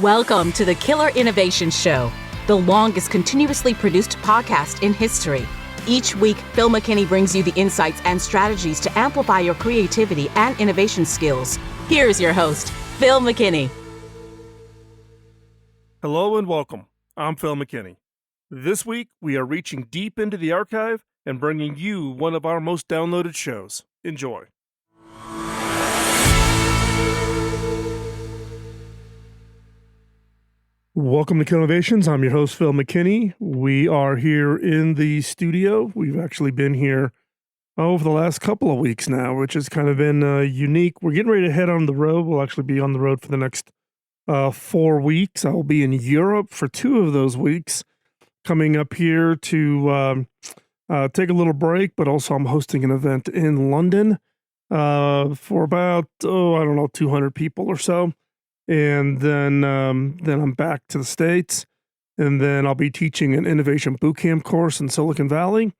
Welcome to the Killer Innovation Show, the longest continuously produced podcast in history. Each week, Phil McKinney brings you the insights and strategies to amplify your creativity and innovation skills. Here's your host, Phil McKinney. Hello and welcome. I'm Phil McKinney. This week, we are reaching deep into the archive and bringing you one of our most downloaded shows. Enjoy. Welcome to Killer Innovations. I'm your host, Phil McKinney. We are here in the studio. We've actually been here over the last couple of weeks now, which has kind of been unique. We're getting ready to head on the road. We'll actually be on the road for the next 4 weeks. I will be in Europe for 2 of those weeks, coming up here to take a little break, but also I'm hosting an event in London for about, 200 people or so. And then I'm back to the States, and then I'll be teaching an innovation bootcamp course in Silicon Valley,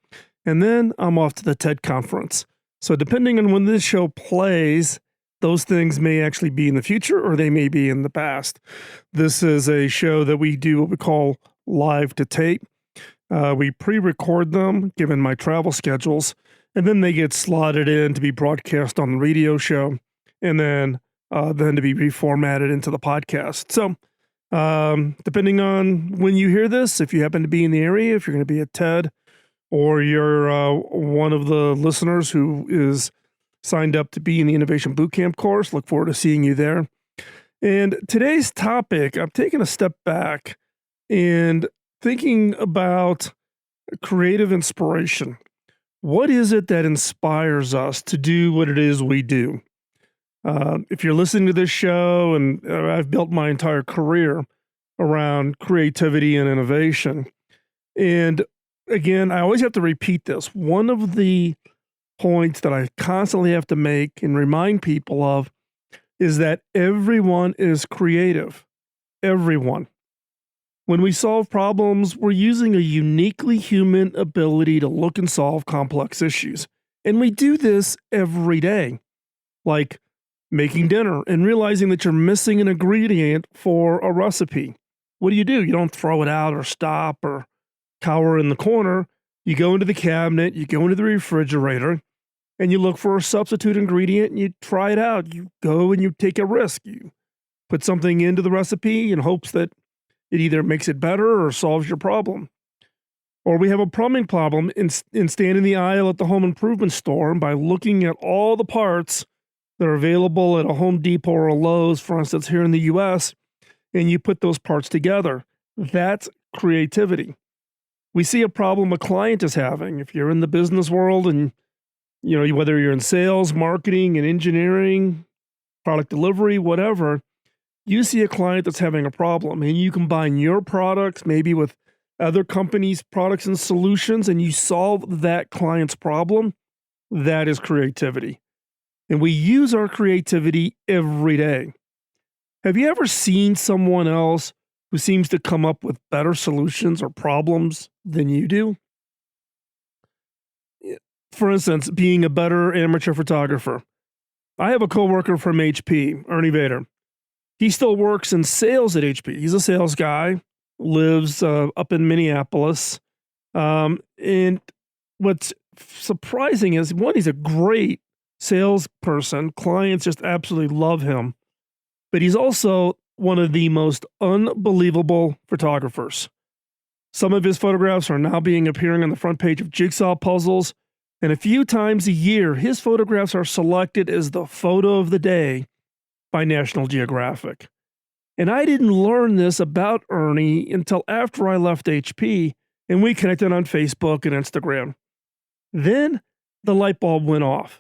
and then I'm off to the TED conference. So depending on when this show plays, those things may actually be in the future or they may be in the past. This is a show that we do what we call live to tape. We pre-record them given my travel schedules, and then they get slotted in to be broadcast on the radio show, and then to be reformatted into the podcast. So depending on when you hear this, if you happen to be in the area, if you're going to be at TED, or you're one of the listeners who is signed up to be in the Innovation Bootcamp course, look forward to seeing you there. And today's topic, I'm taking a step back and thinking about creative inspiration. What is it that inspires us to do what it is we do? If you're listening to this show, and I've built my entire career around creativity and innovation. And again, I always have to repeat this. One of the points that I constantly have to make and remind people of is that everyone is creative. Everyone. When we solve problems, we're using a uniquely human ability to look and solve complex issues. And we do this every day. Like making dinner and realizing that you're missing an ingredient for a recipe. What do? You don't throw it out or stop or cower in the corner. You go into the cabinet, you go into the refrigerator, and you look for a substitute ingredient and you try it out. You go and you take a risk. You put something into the recipe in hopes that it either makes it better or solves your problem. Or we have a plumbing problem and stand in the aisle at the home improvement store, and by looking at all the parts that are available at a Home Depot or a Lowe's, for instance, here in the US, and you put those parts together. That's creativity. We see a problem a client is having. If you're in the business world and, whether you're in sales, marketing, and engineering, product delivery, whatever, you see a client that's having a problem, and you combine your products maybe with other companies' products and solutions, and you solve that client's problem. That is creativity. And we use our creativity every day. Have you ever seen someone else who seems to come up with better solutions or problems than you do? For instance, being a better amateur photographer. I have a coworker from HP, innovator. He still works in sales at HP. He's a sales guy, lives up in Minneapolis. And what's surprising is, one, he's a great salesperson. Clients just absolutely love him. But he's also one of the most unbelievable photographers. Some of his photographs are now appearing on the front page of jigsaw puzzles. And a few times a year, his photographs are selected as the photo of the day by National Geographic. And I didn't learn this about Ernie until after I left HP and we connected on Facebook and Instagram. Then the light bulb went off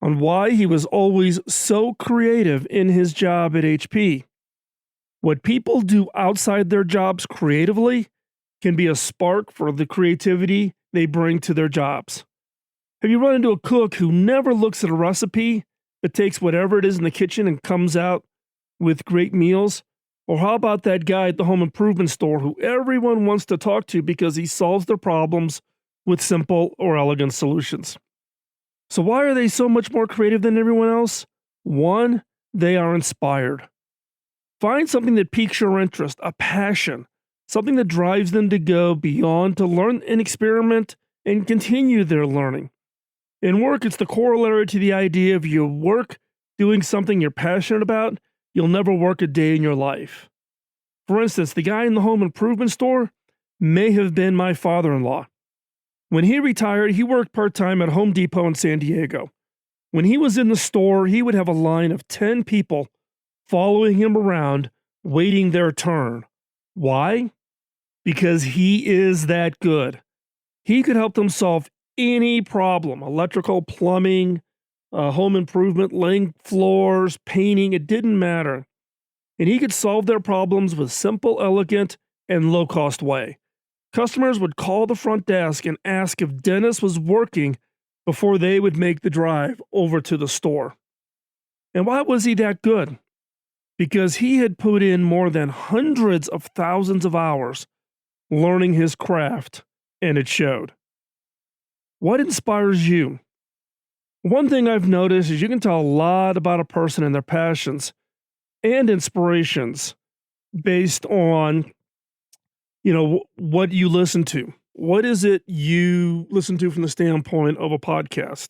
on why he was always so creative in his job at HP. What people do outside their jobs creatively can be a spark for the creativity they bring to their jobs. Have you run into a cook who never looks at a recipe, but takes whatever it is in the kitchen and comes out with great meals? Or how about that guy at the home improvement store who everyone wants to talk to because he solves their problems with simple or elegant solutions? So why are they so much more creative than everyone else? One, they are inspired. Find something that piques your interest, a passion, something that drives them to go beyond to learn and experiment and continue their learning. In work, it's the corollary to the idea of your work doing something you're passionate about, you'll never work a day in your life. For instance, the guy in the home improvement store may have been my father-in-law. When he retired, he worked part-time at Home Depot in San Diego. When he was in the store, he would have a line of 10 people following him around, waiting their turn. Why? Because he is that good. He could help them solve any problem, electrical, plumbing, home improvement, laying floors, painting, it didn't matter. And he could solve their problems with simple, elegant, and low-cost way. Customers would call the front desk and ask if Dennis was working before they would make the drive over to the store. And why was he that good? Because he had put in more than hundreds of thousands of hours learning his craft, and it showed. What inspires you? One thing I've noticed is you can tell a lot about a person and their passions and inspirations based on, what you listen to. What is it you listen to from the standpoint of a podcast?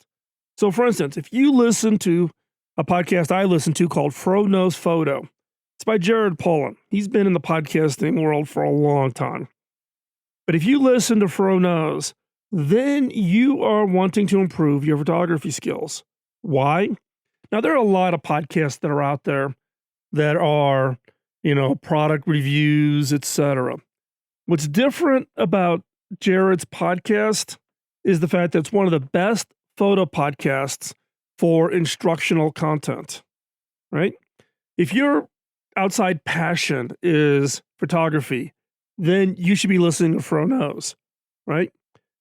So, for instance, if you listen to a podcast I listen to called Fro Knows Photo, it's by Jared Pollan. He's been in the podcasting world for a long time. But if you listen to Fro Knows, then you are wanting to improve your photography skills. Why? Now, there are a lot of podcasts that are out there that are, product reviews, etc. What's different about Jared's podcast is the fact that it's one of the best photo podcasts for instructional content, right? If your outside passion is photography, then you should be listening to Fro Knows, right?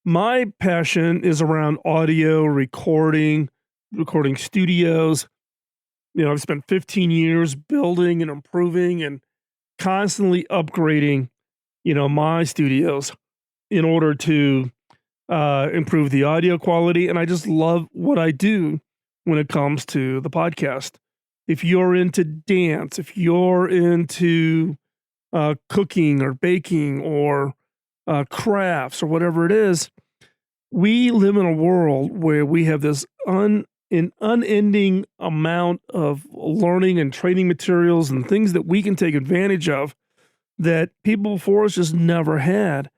My passion is around audio, recording studios. I've spent 15 years building and improving and constantly upgrading, my studios in order to improve the audio quality. And I just love what I do when it comes to the podcast. If you're into dance, if you're into cooking or baking or crafts or whatever it is, we live in a world where we have this unending amount of learning and training materials and things that we can take advantage of that people before us just never had.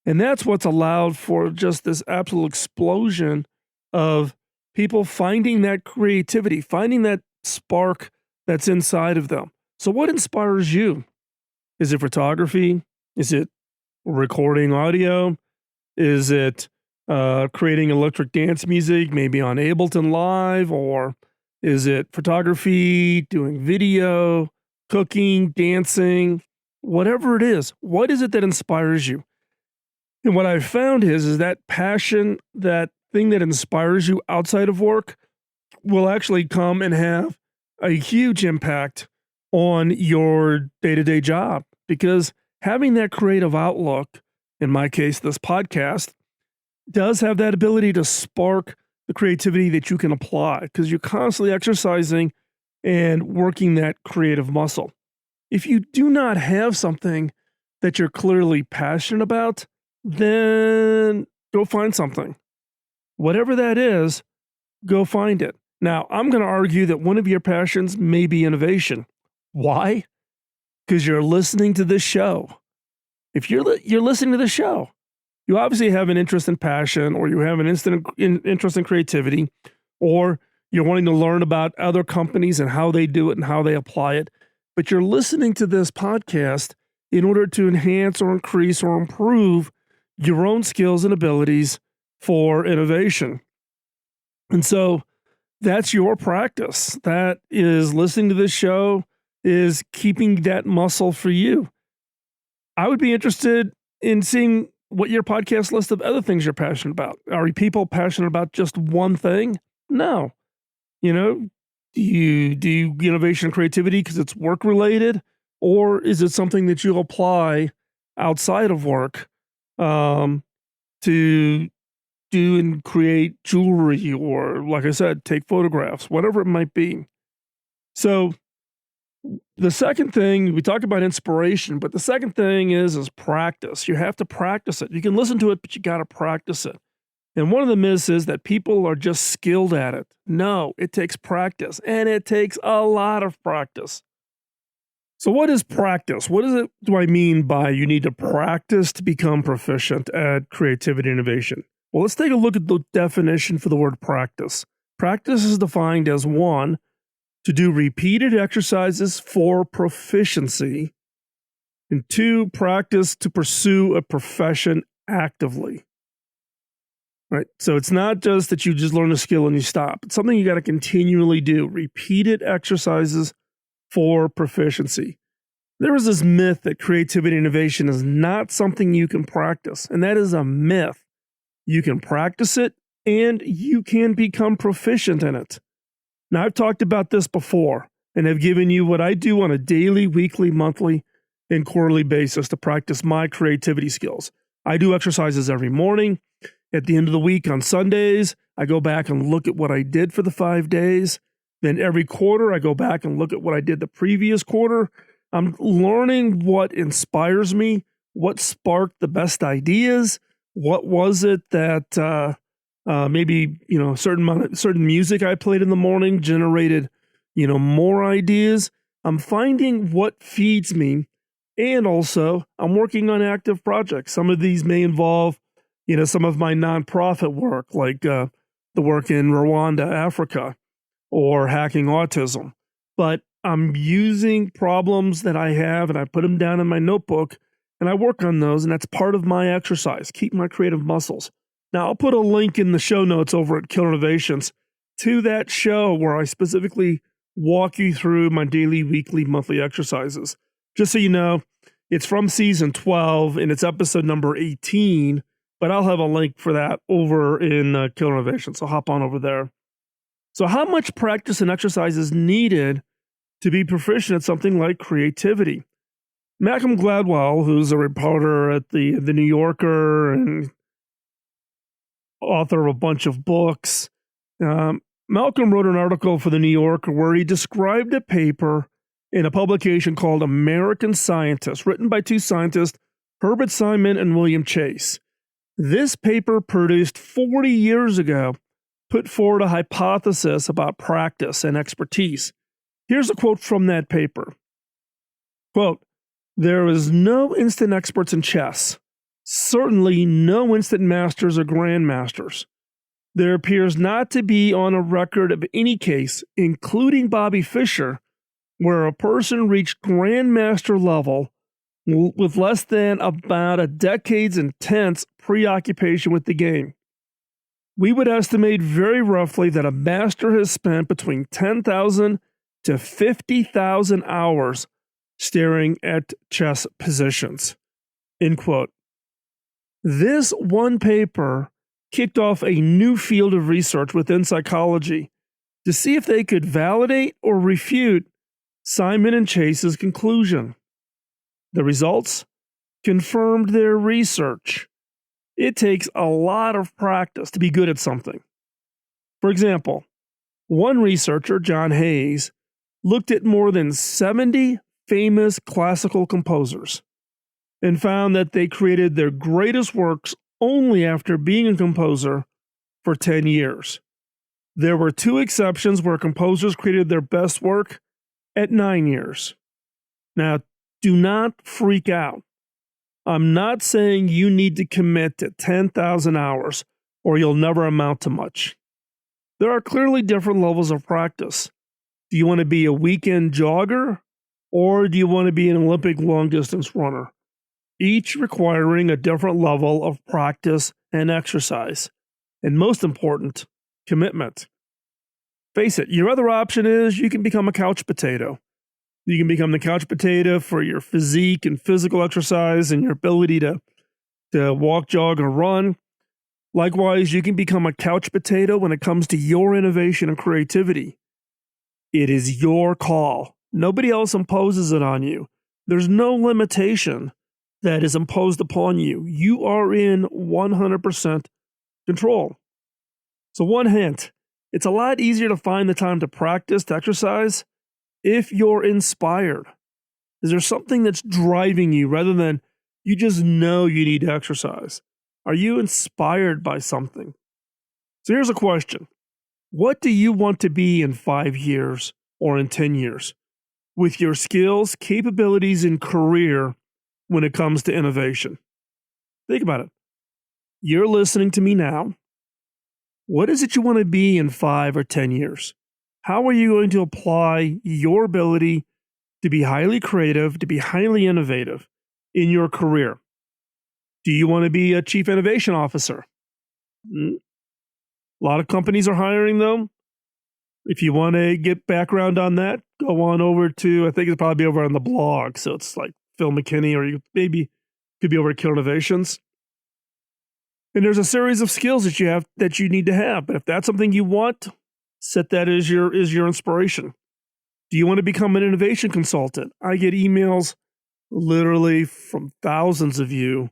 And that's what's allowed for just this absolute explosion of people finding that creativity, finding that spark that's inside of them. So what inspires you? Is it photography? Is it recording audio? Is it creating electric dance music, maybe on Ableton Live? Or is it photography, doing video, cooking, dancing, whatever it is? What is it that inspires you? And what I've found is that passion, that thing that inspires you outside of work will actually come and have a huge impact on your day-to-day job, because having that creative outlook, in my case, this podcast, does have that ability to spark the creativity that you can apply because you're constantly exercising and working that creative muscle. If you do not have something that you're clearly passionate about, then go find something. Whatever that is, go find it. Now, I'm going to argue that one of your passions may be innovation. Why? Because you're listening to this show. If you're listening to the show, you obviously have an interest in passion, or you have an interest in creativity, or you're wanting to learn about other companies and how they do it and how they apply it. But you're listening to this podcast in order to enhance or increase or improve your own skills and abilities for innovation. And so that's your practice. That is listening to this show, is keeping that muscle for you. I would be interested in seeing what your podcast list of other things you're passionate about. Are people passionate about just one thing? No. Do you do innovation and creativity because it's work related, or is it something that you apply outside of work to do and create jewelry, or, like I said, take photographs, whatever it might be? So The second thing, we talk about inspiration, but the second thing is practice. You have to practice it. You can listen to it, but you got to practice it. And one of the myths is that people are just skilled at it. No, it takes practice, and it takes a lot of practice. So what is practice? Do I mean by you need to practice to become proficient at creativity and innovation? Well, let's take a look at the definition for the word practice. Practice is defined as one, to do repeated exercises for proficiency, and two, practice to pursue a profession actively. Right? So it's not just that you just learn a skill and you stop. It's something you got to continually do. Repeated exercises for proficiency. There is this myth that creativity and innovation is not something you can practice, and that is a myth. You can practice it and you can become proficient in it. Now, I've talked about this before and have given you what I do on a daily, weekly, monthly, and quarterly basis to practice my creativity skills. I do exercises every morning. At the end of the week on Sundays, I go back and look at what I did for the 5 days. Then every quarter, I go back and look at what I did the previous quarter. I'm learning what inspires me, what sparked the best ideas, what was it that maybe certain music I played in the morning generated more ideas. I'm finding what feeds me, and also I'm working on active projects. Some of these may involve some of my nonprofit work, like the work in Rwanda, Africa, or hacking autism. But I'm using problems that I have and I put them down in my notebook and I work on those, and that's part of my exercise, keep my creative muscles. Now, I'll put a link in the show notes over at Killer Innovations to that show where I specifically walk you through my daily, weekly, monthly exercises. Just so you know, it's from season 12 and it's episode number 18, but I'll have a link for that over in Killer Innovations, so hop on over there. So how much practice and exercise is needed to be proficient at something like creativity? Malcolm Gladwell, who's a reporter at the New Yorker and author of a bunch of books, Malcolm wrote an article for the New Yorker where he described a paper in a publication called American Scientist, written by two scientists, Herbert Simon and William Chase. This paper, produced 40 years ago, put forward a hypothesis about practice and expertise. Here's a quote from that paper. Quote, "There is no instant experts in chess, certainly no instant masters or grandmasters. There appears not to be on a record of any case, including Bobby Fischer, where a person reached grandmaster level with less than about a decade's intense preoccupation with the game. We would estimate very roughly that a master has spent between 10,000 to 50,000 hours staring at chess positions." End quote. This one paper kicked off a new field of research within psychology to see if they could validate or refute Simon and Chase's conclusion. The results confirmed their research. It takes a lot of practice to be good at something. For example, one researcher, John Hayes, looked at more than 70 famous classical composers and found that they created their greatest works only after being a composer for 10 years. There were two exceptions where composers created their best work at 9 years. Now, do not freak out. I'm not saying you need to commit to 10,000 hours or you'll never amount to much. There are clearly different levels of practice. Do you want to be a weekend jogger or do you want to be an Olympic long distance runner? Each requiring a different level of practice and exercise. And most important, commitment. Face it, your other option is you can become a couch potato. You can become the couch potato for your physique and physical exercise and your ability to walk, jog, or run. Likewise, you can become a couch potato when it comes to your innovation and creativity. It is your call. Nobody else imposes it on you. There's no limitation that is imposed upon you. You are in 100% control. So one hint, it's a lot easier to find the time to practice, to exercise, if you're inspired. Is there something that's driving you rather than you just know you need to exercise? Are you inspired by something? So here's a question. What do you want to be in 5 years or in 10 years with your skills, capabilities, and career when it comes to innovation? Think about it. You're listening to me now. What is it you want to be in 5 or 10 years? How are you going to apply your ability to be highly creative, to be highly innovative in your career? Do you want to be a chief innovation officer? A lot of companies are hiring them. If you want to get background on that, go on over to, I think it's probably over on the blog. So it's like Phil McKinney, or you maybe could be over at Kyle Innovations. And there's a series of skills that you need to have. But if that's something you want, set that as your inspiration. Do you want to become an innovation consultant? I get emails literally from thousands of you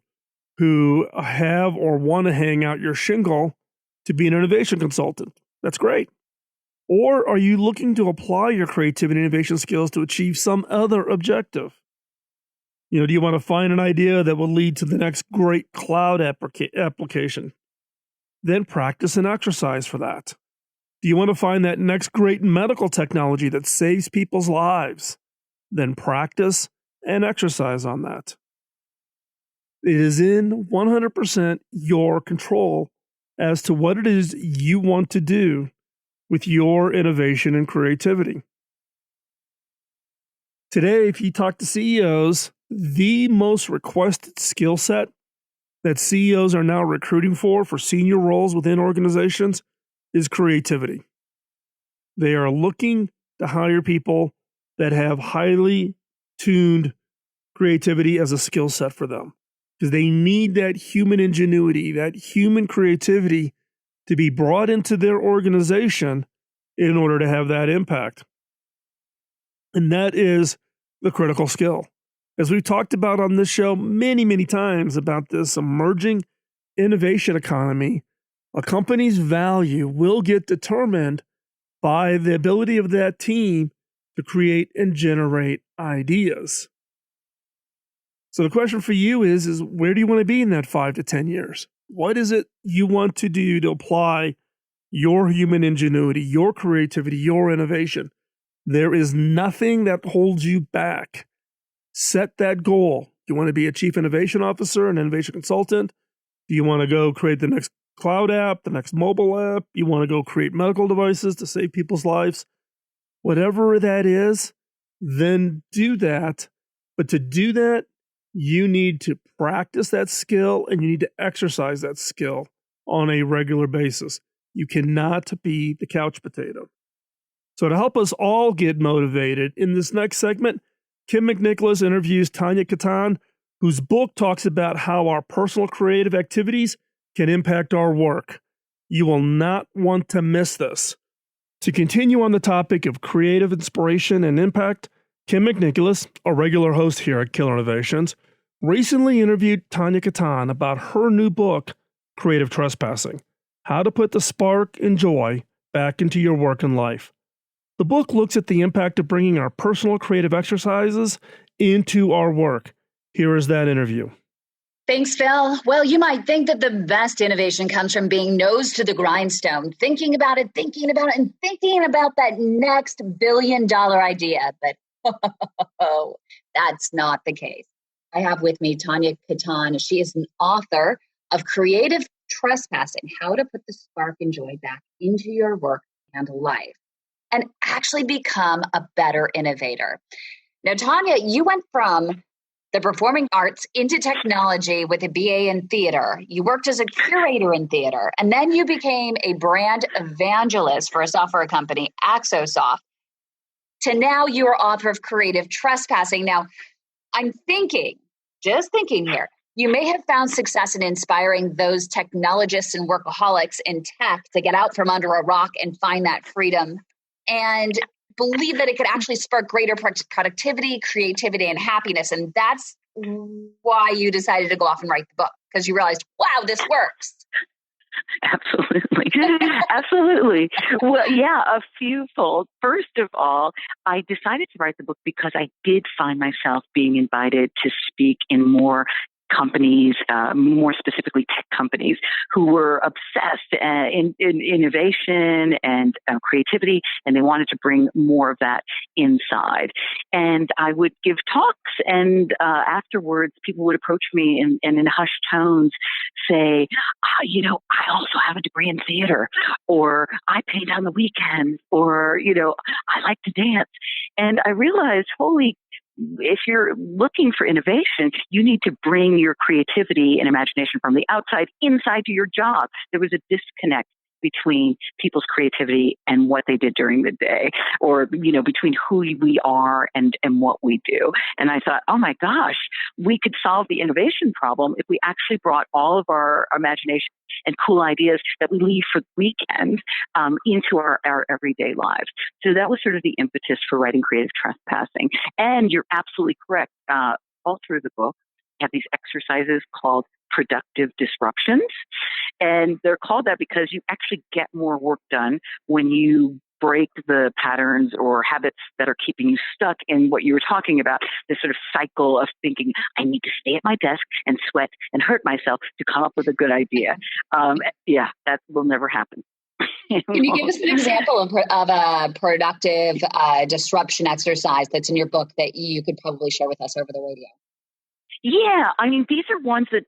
who have or want to hang out your shingle to be an innovation consultant. That's great. Or are you looking to apply your creativity and innovation skills to achieve some other objective? Do you want to find an idea that will lead to the next great cloud application? Then practice and exercise for that. Do you want to find that next great medical technology that saves people's lives? Then practice and exercise on that. It is in 100% your control as to what it is you want to do with your innovation and creativity. Today, if you talk to CEOs, the most requested skill set that CEOs are now recruiting for senior roles within organizations is creativity. They are looking to hire people that have highly tuned creativity as a skill set for them, because they need that human ingenuity, that human creativity to be brought into their organization in order to have that impact. And that is the critical skill. As we've talked about on this show many, many times about this emerging innovation economy, a company's value will get determined by the ability of that team to create and generate ideas. So the question for you is where do you want to be in that 5 to 10 years? What is it you want to do to apply your human ingenuity, your creativity, your innovation? There is nothing that holds you back. Set that goal. Do you want to be a chief innovation officer, an innovation consultant? Do you want to go create the next cloud app, the next mobile app? You want to go create medical devices to save people's lives? Whatever that is, then do that. But to do that, you need to practice that skill and you need to exercise that skill on a regular basis. You cannot be the couch potato. So to help us all get motivated, in this next segment, Kym McNicholas interviews Tania Katan, whose book talks about how our personal creative activities can impact our work. You will not want to miss this. To continue on the topic of creative inspiration and impact, Kym McNicholas, a regular host here at Killer Innovations, recently interviewed Tania Katan about her new book, Creative Trespassing: How to Put the Spark and Joy Back into Your Work and Life. The book looks at the impact of bringing our personal creative exercises into our work. Here is that interview. Thanks, Phil. Well, you might think that the best innovation comes from being nose to the grindstone, thinking about it, and thinking about that next billion-dollar idea. But that's not the case. I have with me Tania Katan. She is an author of Creative Trespassing: How to Put the Spark and Joy Back into Your Work and Life, and actually become a better innovator. Now, Tania, you went from the performing arts into technology with a BA in theater. You worked as a curator in theater, and then you became a brand evangelist for a software company, Axosoft, to now you are author of Creative Trespassing. Now, I'm just thinking here, you may have found success in inspiring those technologists and workaholics in tech to get out from under a rock and find that freedom, and believe that it could actually spark greater productivity, creativity, and happiness. And that's why you decided to go off and write the book, because you realized, wow, this works. Absolutely. Absolutely. Well, yeah, a few fold. First of all, I decided to write the book because I did find myself being invited to speak in more companies, more specifically tech companies, who were obsessed in innovation and creativity, and they wanted to bring more of that inside. And I would give talks, and afterwards, people would approach me and in hushed tones say, I also have a degree in theater, or I paint on the weekends, or, I like to dance. And I realized, if you're looking for innovation, you need to bring your creativity and imagination from the outside inside to your job. There was a disconnect between people's creativity and what they did during the day, or, between who we are and what we do. And I thought, oh my gosh, we could solve the innovation problem if we actually brought all of our imagination and cool ideas that we leave for the weekend into our everyday lives. So that was sort of the impetus for writing Creative Trespassing. And you're absolutely correct. All through the book, we have these exercises called productive disruptions. And they're called that because you actually get more work done when you break the patterns or habits that are keeping you stuck in what you were talking about, this sort of cycle of thinking, I need to stay at my desk and sweat and hurt myself to come up with a good idea. That will never happen. Can you give us an example of a productive disruption exercise that's in your book that you could probably share with us over the radio? Yeah, I mean, these are ones that,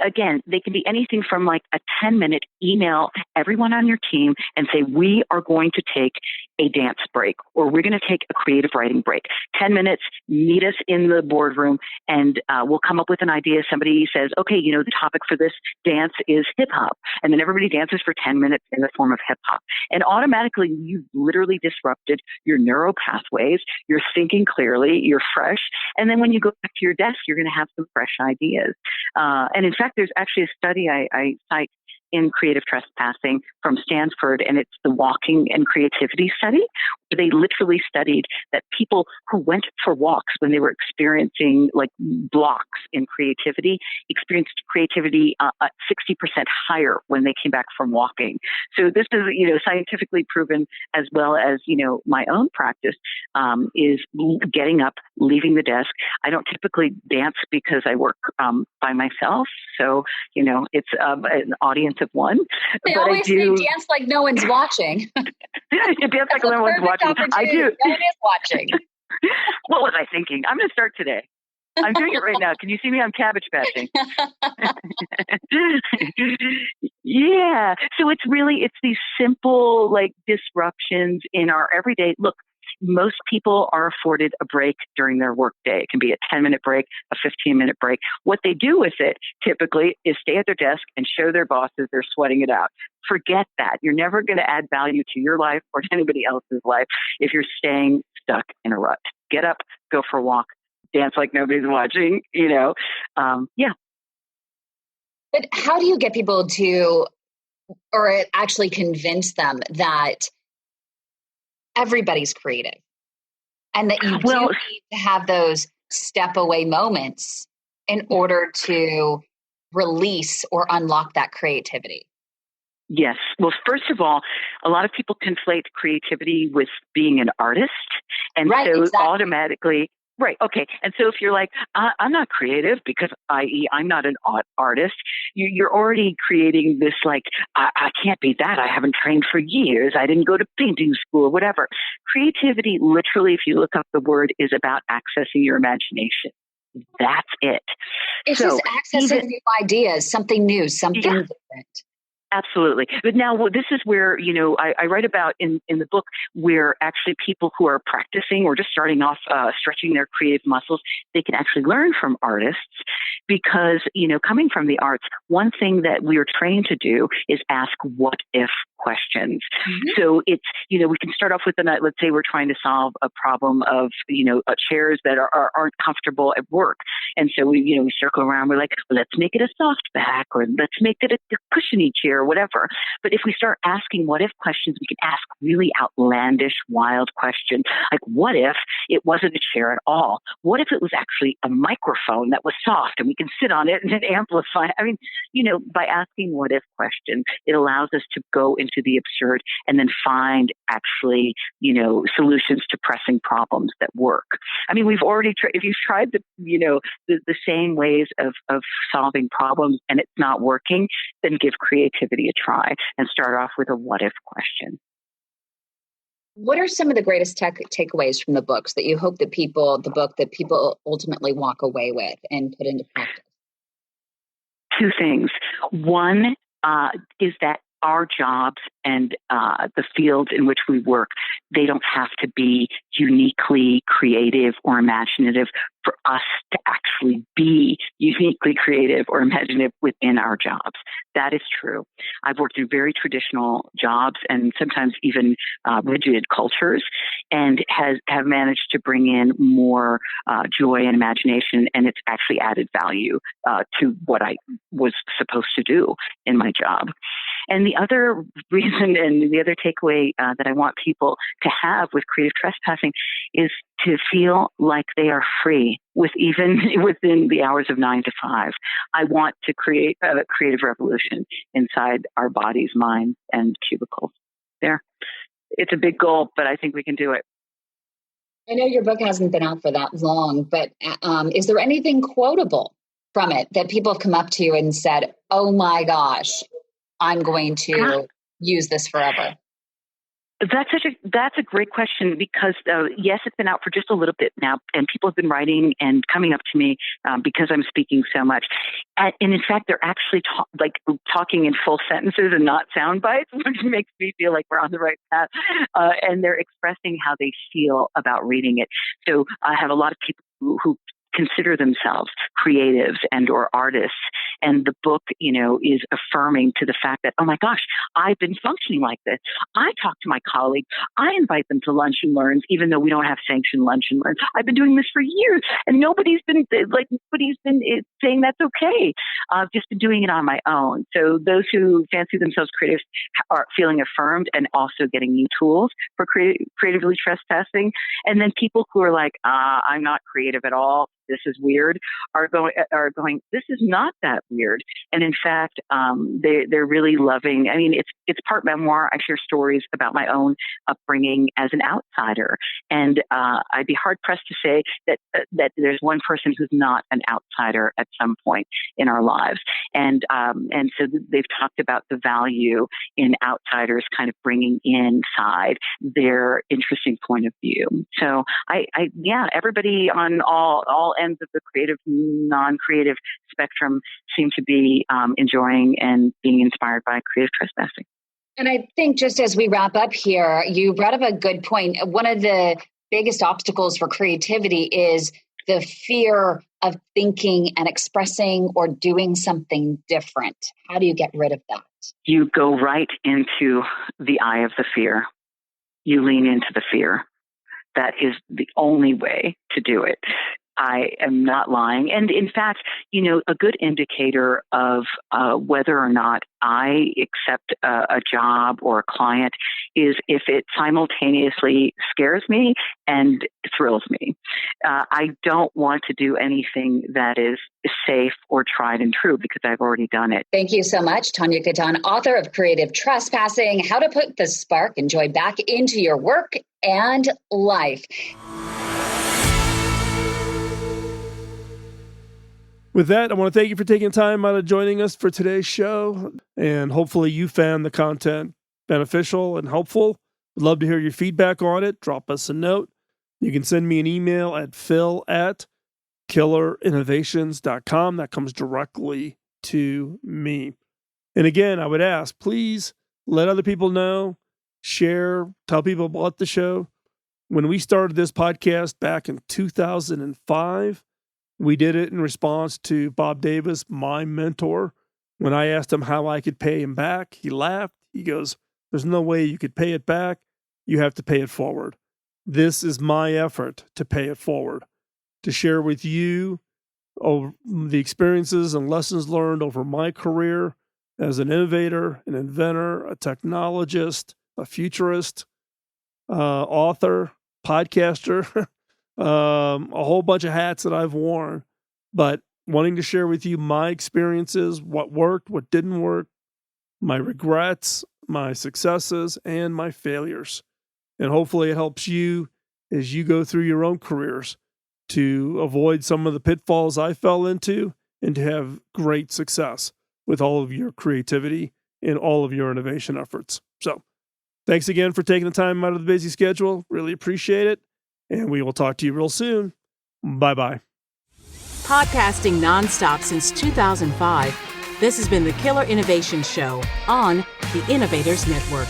again, they can be anything from like a 10-minute email everyone on your team and say, we are going to take a dance break, or we're going to take a creative writing break. 10 minutes, meet us in the boardroom, and we'll come up with an idea. Somebody says, okay, the topic for this dance is hip hop. And then everybody dances for 10 minutes in the form of hip hop. And automatically, you've literally disrupted your neural pathways. You're thinking clearly, you're fresh. And then when you go back to your desk, you're going to have some fresh ideas. And in fact, there's actually a study I cite in Creative Trespassing from Stanford, and it's the walking and creativity study, where they literally studied that people who went for walks when they were experiencing like blocks in creativity experienced creativity 60% higher when they came back from walking. So this is, scientifically proven, as well as, my own practice is getting up, leaving the desk. I don't typically dance because I work by myself. So, it's an audience of one. They always say dance like no one's watching. You dance like no one's watching. I do. No one is watching. What was I thinking? I'm going to start today. I'm doing it right now. Can you see me? I'm cabbage patching. Yeah. So it's these simple like disruptions in our everyday. Look, most people are afforded a break during their workday. It can be a 10-minute break, a 15-minute break. What they do with it typically is stay at their desk and show their bosses they're sweating it out. Forget that. You're never going to add value to your life or to anybody else's life if you're staying stuck in a rut. Get up, go for a walk, dance like nobody's watching, Yeah. But how do you get people to, or actually convince them that everybody's creative and that you do need to have those step away moments in order to release or unlock that creativity? Yes. Well, first of all, a lot of people conflate creativity with being an artist. And right, so exactly. automatically, right. Okay. And so if you're like, I'm not creative because i.e. I'm not an artist, you're already creating this like, I can't be that. I haven't trained for years. I didn't go to painting school or whatever. Creativity, literally, if you look up the word, is about accessing your imagination. That's it. It's just accessing new ideas, something new, something different. Absolutely. But now this is where, I write about in the book where actually people who are practicing or just starting off stretching their creative muscles, they can actually learn from artists because, coming from the arts, one thing that we are trained to do is ask what if questions. So it's, we can start off with let's say we're trying to solve a problem of, chairs that aren't comfortable at work. And so we circle around, we're like, well, let's make it a soft back, or let's make it a cushiony chair, or whatever. But if we start asking what if questions, we can ask really outlandish, wild questions. Like, what if it wasn't a chair at all? What if it was actually a microphone that was soft and we can sit on it and amplify? I mean, by asking what if questions, it allows us to go into the absurd and then find actually, solutions to pressing problems that work. I mean, we've already if you've tried the same ways of solving problems and it's not working, then give creativity a try and start off with a what if question. What are some of the greatest takeaways from the books that you hope that people ultimately walk away with and put into practice? Two things. One is that our jobs and the fields in which we work, they don't have to be uniquely creative or imaginative for us to actually be uniquely creative or imaginative within our jobs. That is true. I've worked in very traditional jobs and sometimes even rigid cultures, and have managed to bring in more joy and imagination, and it's actually added value to what I was supposed to do in my job. And the other reason and the other takeaway that I want people to have with creative trespassing is to feel like they are free even within the hours of 9 to 5. I want to create a creative revolution inside our bodies, minds, and cubicles. There. It's a big goal, but I think we can do it. I know your book hasn't been out for that long, but is there anything quotable from it that people have come up to you and said, oh my gosh, I'm going to use this forever? That's a great question because yes, it's been out for just a little bit now, and people have been writing and coming up to me because I'm speaking so much. And in fact, they're actually talking in full sentences and not sound bites, which makes me feel like we're on the right path. And they're expressing how they feel about reading it. So I have a lot of people who consider themselves creatives and or artists. And the book, is affirming to the fact that, oh my gosh, I've been functioning like this. I talk to my colleagues. I invite them to lunch and learns, even though we don't have sanctioned lunch and learns. I've been doing this for years, and nobody's been saying that's okay. I've just been doing it on my own. So those who fancy themselves creatives are feeling affirmed and also getting new tools for creatively trespassing. And then people who are like, I'm not creative at all, this is weird, are going, this is not that weird. And in fact, they're really loving. I mean, it's part memoir. I share stories about my own upbringing as an outsider, and I'd be hard pressed to say that there's one person who's not an outsider at some point in our lives. And so they've talked about the value in outsiders kind of bringing inside their interesting point of view. So everybody on all ends of the creative, non-creative spectrum seem to be enjoying and being inspired by creative trespassing. And I think just as we wrap up here, you brought up a good point. One of the biggest obstacles for creativity is the fear of thinking and expressing or doing something different. How do you get rid of that? You go right into the eye of the fear. You lean into the fear. That is the only way to do it. I am not lying. And in fact, a good indicator of whether or not I accept a job or a client is if it simultaneously scares me and thrills me. I don't want to do anything that is safe or tried and true because I've already done it. Thank you so much, Tania Katan, author of Creative Trespassing, How to Put the Spark and Joy Back into Your Work and Life. With that, I want to thank you for taking time out of joining us for today's show, and hopefully you found the content beneficial and helpful. We'd love to hear your feedback on it. Drop us a note. You can send me an email at phil@killerinnovations.com. That comes directly to me. And again, I would ask, please let other people know, share, tell people about the show. When we started this podcast back in 2005, we did it in response to Bob Davis, my mentor. When I asked him how I could pay him back, he laughed. He goes, There's no way you could pay it back. You have to pay it forward. This is my effort to pay it forward, to share with you the experiences and lessons learned over my career as an innovator, an inventor, a technologist, a futurist, author, podcaster, a whole bunch of hats that I've worn, but wanting to share with you my experiences, what worked, what didn't work, my regrets, my successes, and my failures. And hopefully it helps you as you go through your own careers to avoid some of the pitfalls I fell into and to have great success with all of your creativity and all of your innovation efforts. So thanks again for taking the time out of the busy schedule. Really appreciate it. And we will talk to you real soon. Bye-bye. Podcasting nonstop since 2005, this has been the Killer Innovation Show on the Innovators Network.